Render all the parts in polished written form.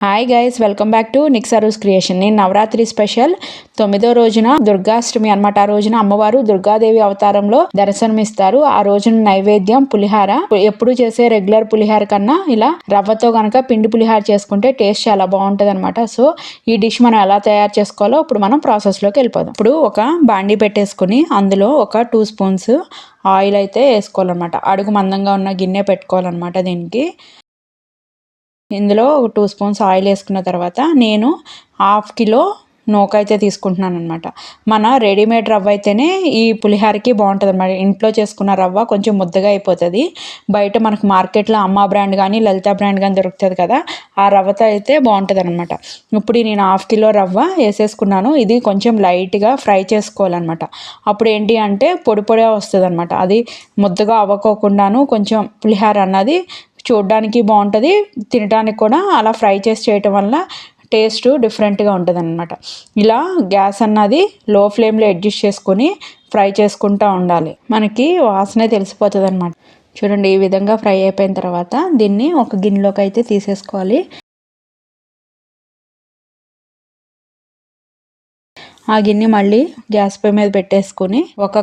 Hi guys, welcome back to నిక్స్ అరూస్ creation. నేను నవరాత్రి స్పెషల్ 9వ రోజున దుర్గాష్టమి అనమాట. ఆ రోజున అమ్మవారు దుర్గాదేవి అవతారంలో దర్శనమిస్తారు. ఆ రోజున నైవేద్యం పులిహార. ఎప్పుడు చేసే రెగ్యులర్ పులిహార కన్నా ఇలా రవ్వతో గనక పిండి పులిహార చేసుకుంటే టేస్ట్ చాలా బాగుంటుంది అనమాట. సో ఈ డిష్ మనం ఎలా తయారు చేసుకోవాలో ఇప్పుడు మనం ప్రాసెస్లోకి వెళ్ళిపోదాం. ఇప్పుడు ఒక బాండీ పెట్టేసుకుని అందులో ఒక 2 స్పూన్స్ ఆయిల్ అయితే వేసుకోవాలన్నమాట. అడుగు మందంగా ఉన్న గిన్నె పెట్టుకోవాలన్నమాట. దీనికి ఇందులో ఒక 2 స్పూన్స్ ఆయిల్ వేసుకున్న తర్వాత నేను 1/2 కిలో నూక అయితే తీసుకుంటున్నాను అనమాట. మన రెడీమేడ్ రవ్వ అయితేనే ఈ పులిహారకి బాగుంటుంది అనమాట. ఇంట్లో చేసుకున్న రవ్వ కొంచెం ముద్దగా అయిపోతుంది. బయట మనకు మార్కెట్లో అమ్మ బ్రాండ్ కానీ లలిత బ్రాండ్ కానీ దొరుకుతుంది కదా, ఆ రవ్వతో అయితే బాగుంటుంది అనమాట. ఇప్పుడు నేను 1/2 కిలో రవ్వ వేసేసుకున్నాను. ఇది కొంచెం లైట్గా ఫ్రై చేసుకోవాలన్నమాట. అప్పుడు ఏంటి అంటే పొడి పొడిగా వస్తుంది అనమాట. అది ముద్దగా అవ్వకోకుండాను కొంచెం పులిహార అన్నది చూడడానికి బాగుంటుంది, తినడానికి కూడా అలా ఫ్రై చేసి చేయటం వల్ల టేస్ట్ డిఫరెంట్గా ఉంటుంది అనమాట. ఇలా గ్యాస్ అన్నది లో ఫ్లేమ్లో అడ్జస్ట్ చేసుకొని ఫ్రై చేసుకుంటూ ఉండాలి. మనకి వాసనే తెలిసిపోతుంది అనమాట. చూడండి, ఈ విధంగా ఫ్రై అయిపోయిన తర్వాత దీన్ని ఒక గిన్నెలోకి అయితే తీసేసుకోవాలి. ఆ గిన్నె మళ్ళీ గ్యాస్ పొయ్యి మీద పెట్టేసుకుని ఒక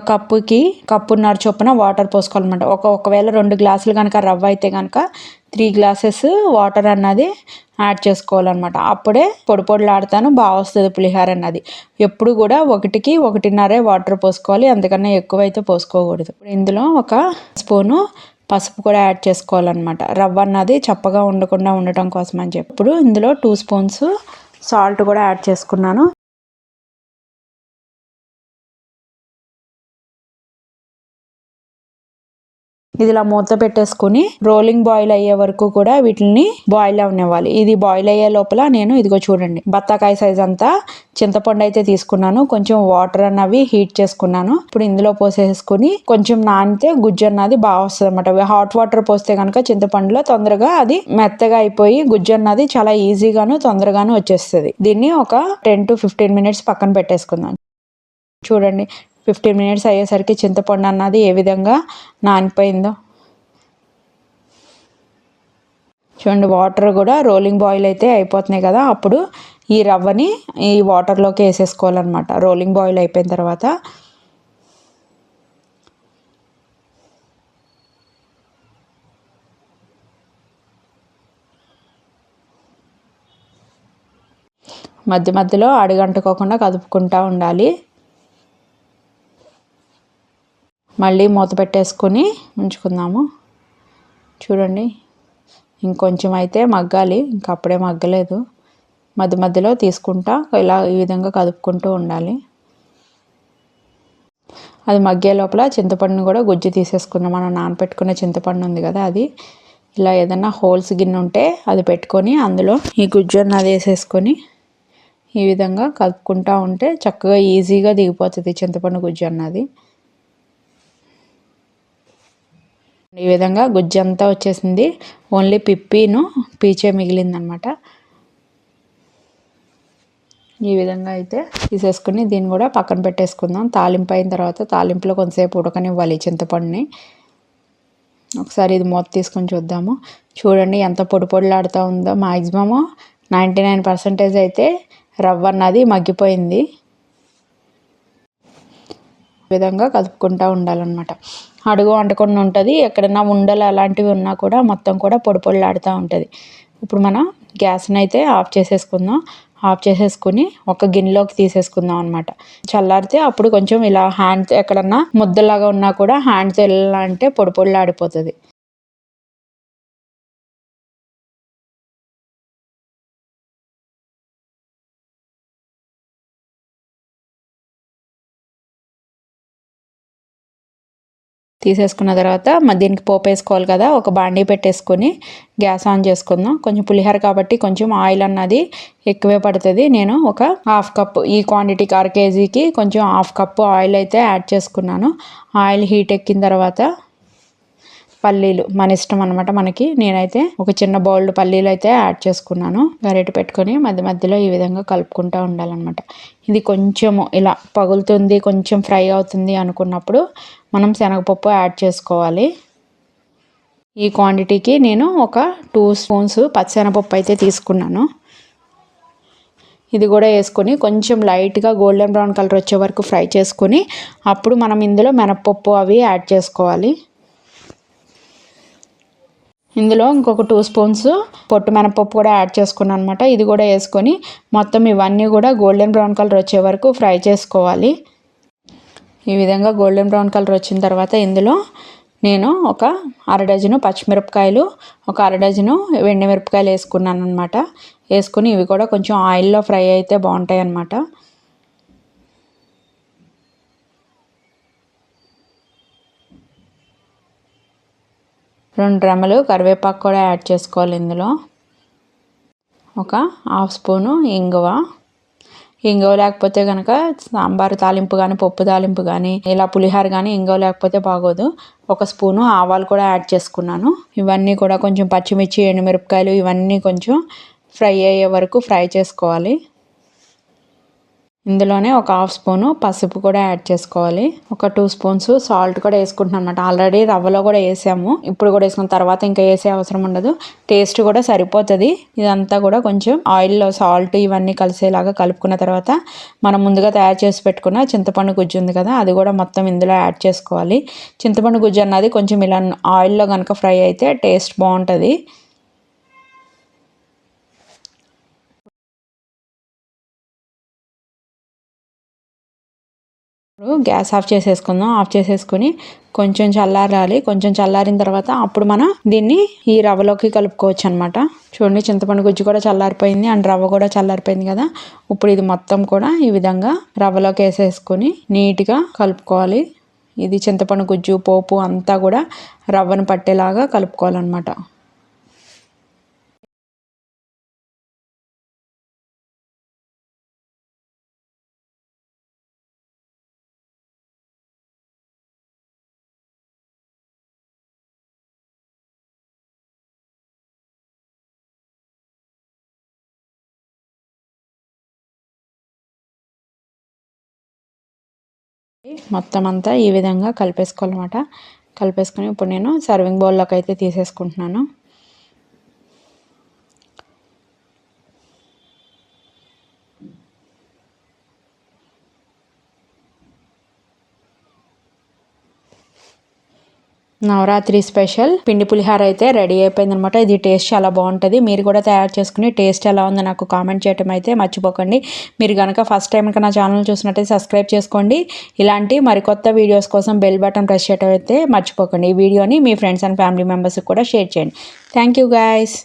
కప్పున్నర చొప్పున వాటర్ పోసుకోవాలన్నమాట. ఒకవేళ 2 గ్లాసులు కనుక రవ్వ అయితే కనుక 3 గ్లాసెస్ వాటర్ అన్నది యాడ్ చేసుకోవాలన్నమాట. అప్పుడే పొడి పొడిలాడుతాను బాగా వస్తుంది పులిహార అన్నది. ఎప్పుడు కూడా 1కి 1.5 వాటర్ పోసుకోవాలి, అందుకన్నా ఎక్కువైతే పోసుకోకూడదు. ఇందులో ఒక స్పూను పసుపు కూడా యాడ్ చేసుకోవాలన్నమాట. రవ్వ అన్నది చప్పగా ఉండకుండా ఉండటం కోసం అని చెప్పి. ఇప్పుడు ఇందులో 2 స్పూన్స్ సాల్ట్ కూడా యాడ్ చేసుకున్నాను. ఇది ఇలా మూత పెట్టేసుకుని రోలింగ్ బాయిల్ అయ్యే వరకు కూడా వీటిని బాయిల్ అవనివ్వాలి. ఇది బాయిల్ అయ్యే లోపల నేను ఇదిగో చూడండి, బత్తాకాయ సైజ్ అంతా చింతపండు అయితే తీసుకున్నాను. కొంచెం వాటర్ అన్నవి హీట్ చేసుకున్నాను. ఇప్పుడు ఇందులో పోసేసుకుని కొంచెం నానితే గుజ్జు అన్నది బాగా వస్తుంది అనమాట. హాట్ వాటర్ పోస్తే కనుక చింతపండులో తొందరగా అది మెత్తగా అయిపోయి గుజ్జు అన్నది చాలా ఈజీగాను తొందరగాను వచ్చేస్తుంది. దీన్ని ఒక 10 to 15 మినిట్స్ పక్కన పెట్టేసుకుందాం. చూడండి, 15 మినిట్స్ అయ్యేసరికి చింతపండు అన్నది ఏ విధంగా నానిపోయిందో చూడండి. వాటర్ కూడా రోలింగ్ బాయిల్ అయితే అయిపోతున్నాయి కదా, అప్పుడు ఈ రవ్వని ఈ వాటర్లోకి వేసేసుకోవాలన్నమాట. రోలింగ్ బాయిల్ అయిపోయిన తర్వాత మధ్య మధ్యలో అడుగంటుకోకుండా కదుపుకుంటూ ఉండాలి. మళ్ళీ మూత పెట్టేసుకొని ఉంచుకుందాము. చూడండి, ఇంకొంచెం అయితే మగ్గాలి, ఇంకా అప్పుడే మగ్గలేదు. మధ్య మధ్యలో తీసుకుంటా ఇలా ఈ విధంగా కదుపుకుంటూ ఉండాలి. అది మగ్గే లోపల చింతపండుని కూడా గుజ్జు తీసేసుకున్నాం. మనం నానపెట్టుకున్న చింతపండు ఉంది కదా, అది ఇలా ఏదైనా హోల్స్ గిన్నె ఉంటే అది పెట్టుకొని అందులో ఈ గుజ్జు అన్నది వేసేసుకొని ఈ విధంగా కలుపుకుంటూ ఉంటే చక్కగా ఈజీగా దిగిపోతుంది చింతపండు గుజ్జు అన్నది. ఈ విధంగా గుజ్జు అంతా వచ్చేసింది, ఓన్లీ పీచే మిగిలిందనమాట. ఈ విధంగా అయితే తీసేసుకుని దీన్ని కూడా పక్కన పెట్టేసుకుందాం. తాలింపు అయిన తర్వాత తాలింపులో కొంతసేపు ఉడకనివ్వాలి చింతపండుని. ఒకసారి ఇది మూత తీసుకొని చూద్దాము. చూడండి ఎంత పొడి పొడిలాడుతూ ఉందో. మ్యాక్సిమము 99% అయితే రవ్వ అన్నది మగ్గిపోయింది. ఈ విధంగా కలుపుకుంటూ ఉండాలన్నమాట. అడుగు అంటకుండా ఉంటుంది. ఎక్కడన్నా ఉండలు అలాంటివి ఉన్నా కూడా మొత్తం కూడా పొడి పొడిలాడుతూ ఉంటుంది. ఇప్పుడు మనం గ్యాస్ని అయితే ఆఫ్ చేసేసుకుందాం. ఆఫ్ చేసేసుకుని ఒక గిన్నెలోకి తీసేసుకుందాం అనమాట. చల్లారితే అప్పుడు కొంచెం ఇలా హ్యాండ్తో ఎక్కడన్నా ముద్దలాగా ఉన్నా కూడా హ్యాండ్తో వెళ్ళాలంటే పొడి పొడిలాడిపోతుంది. తీసేసుకున్న తర్వాత దీనికి పోపు వేసుకోవాలి కదా, ఒక బాండీ పెట్టేసుకొని గ్యాస్ ఆన్ చేసుకుందాం. కొంచెం పులిహోర కాబట్టి కొంచెం ఆయిల్ అన్నది ఎక్కువే పడుతుంది. నేను ఒక 1/2 కప్పు, ఈ క్వాంటిటీకి 1/2 కేజీకి కొంచెం 1/2 కప్పు ఆయిల్ అయితే యాడ్ చేసుకున్నాను. ఆయిల్ హీట్ ఎక్కిన తర్వాత పల్లీలు మన ఇష్టం అనమాట. నేనైతే ఒక చిన్న బౌల్ పల్లీలు అయితే యాడ్ చేసుకున్నాను. గరిటె పెట్టుకొని మధ్య మధ్యలో ఈ విధంగా కలుపుకుంటూ ఉండాలన్నమాట. ఇది కొంచెము ఇలా పగులుతుంది, కొంచెం ఫ్రై అవుతుంది అనుకున్నప్పుడు మనం శనగపప్పు యాడ్ చేసుకోవాలి. ఈ క్వాంటిటీకి నేను ఒక 2 స్పూన్స్ పచ్చిశనగపప్పు అయితే తీసుకున్నాను. ఇది కూడా వేసుకొని కొంచెం లైట్గా గోల్డెన్ బ్రౌన్ కలర్ వచ్చే వరకు ఫ్రై చేసుకొని అప్పుడు మనం ఇందులో మినపప్పు అవి యాడ్ చేసుకోవాలి. ఇందులో ఇంకొక 2 స్పూన్స్ పొట్టు మినపప్పు కూడా యాడ్ చేసుకున్నాను అనమాట. ఇది కూడా వేసుకొని మొత్తం ఇవన్నీ కూడా గోల్డెన్ బ్రౌన్ కలర్ వచ్చే వరకు ఫ్రై చేసుకోవాలి. ఈ విధంగా గోల్డెన్ బ్రౌన్ కలర్ వచ్చిన తర్వాత ఇందులో నేను ఒక 1/2 డజను పచ్చిమిరపకాయలు, ఒక 1/2 డజను ఎండుమిరపకాయలు వేసుకున్నాను అనమాట. వేసుకుని ఇవి కూడా కొంచెం ఆయిల్లో ఫ్రై అయితే బాగుంటాయి అన్నమాట. రెండు రెమ్మలు కరివేపాకు కూడా యాడ్ చేసుకోవాలి. ఇందులో ఒక 1/2 స్పూను ఇంగువ లేకపోతే కనుక సాంబార్ తాలింపు కానీ పప్పు తాలింపు కానీ ఇలా పులిహోర కానీ ఇంగువ లేకపోతే బాగోదు. 1 స్పూను ఆవాలు కూడా యాడ్ చేసుకున్నాను. ఇవన్నీ కూడా కొంచెం పచ్చిమిర్చి, ఎండుమిరపకాయలు ఇవన్నీ కొంచెం ఫ్రై అయ్యే వరకు ఫ్రై చేసుకోవాలి. ఇందులోనే ఒక 1/2 స్పూను పసుపు కూడా యాడ్ చేసుకోవాలి. ఒక 2 స్పూన్స్ సాల్ట్ కూడా వేసుకుంటున్నాను అనమాట. ఆల్రెడీ రవ్వలో కూడా వేసాము, ఇప్పుడు కూడా వేసుకున్న తర్వాత ఇంకా వేసే అవసరం ఉండదు. టేస్ట్ కూడా సరిపోతుంది. ఇదంతా కూడా కొంచెం ఆయిల్లో సాల్ట్ ఇవన్నీ కలిసేలాగా కలుపుకున్న తర్వాత మనం ముందుగా తయారు చేసి పెట్టుకున్న చింతపండు గుజ్జు ఉంది కదా, అది కూడా మొత్తం ఇందులో యాడ్ చేసుకోవాలి. చింతపండు గుజ్జు అన్నది కొంచెం ఇలా ఆయిల్లో కనుక ఫ్రై అయితే టేస్ట్ బాగుంటుంది. గ్యాస్ ఆఫ్ చేసేసుకుందాం. ఆఫ్ చేసేసుకుని కొంచెం చల్లారాలి. కొంచెం చల్లారిన తర్వాత అప్పుడు మనం దీన్ని ఈ రవ్వలోకి కలుపుకోవచ్చు అనమాట. చూడండి, చింతపండు గుజ్జు కూడా చల్లారిపోయింది అండ్ రవ్వ కూడా చల్లారిపోయింది కదా. ఇప్పుడు ఇది మొత్తం కూడా ఈ విధంగా రవ్వలోకి వేసేసుకొని నీట్గా కలుపుకోవాలి. ఇది చింతపండు గుజ్జు పోపు అంతా కూడా రవ్వను పట్టేలాగా కలుపుకోవాలన్నమాట. మొత్తం అంతా ఈ విధంగా కలిపేసుకోవాలన్నమాట. కలిపేసుకొని ఇప్పుడు నేను సర్వింగ్ బౌల్లోకి అయితే తీసేసుకుంటున్నాను. నవరాత్రి స్పెషల్ పిండి పులిహార అయితే రెడీ అయిపోయింది అనమాట. ఇది టేస్ట్ చాలా బాగుంటుంది. మీరు కూడా తయారు చేసుకుని టేస్ట్ ఎలా ఉందో నాకు కామెంట్ చేయడం అయితే మర్చిపోకండి. మీరు కనుక ఫస్ట్ టైం నా ఛానల్ చూసినట్టయితే సబ్స్క్రైబ్ చేసుకోండి. ఇలాంటి మరికొత్త వీడియోస్ కోసం బెల్ బటన్ ప్రెస్ చేయడం అయితే మర్చిపోకండి. ఈ వీడియోని మీ ఫ్రెండ్స్ అండ్ ఫ్యామిలీ మెంబర్స్కి కూడా షేర్ చేయండి. Thank you guys.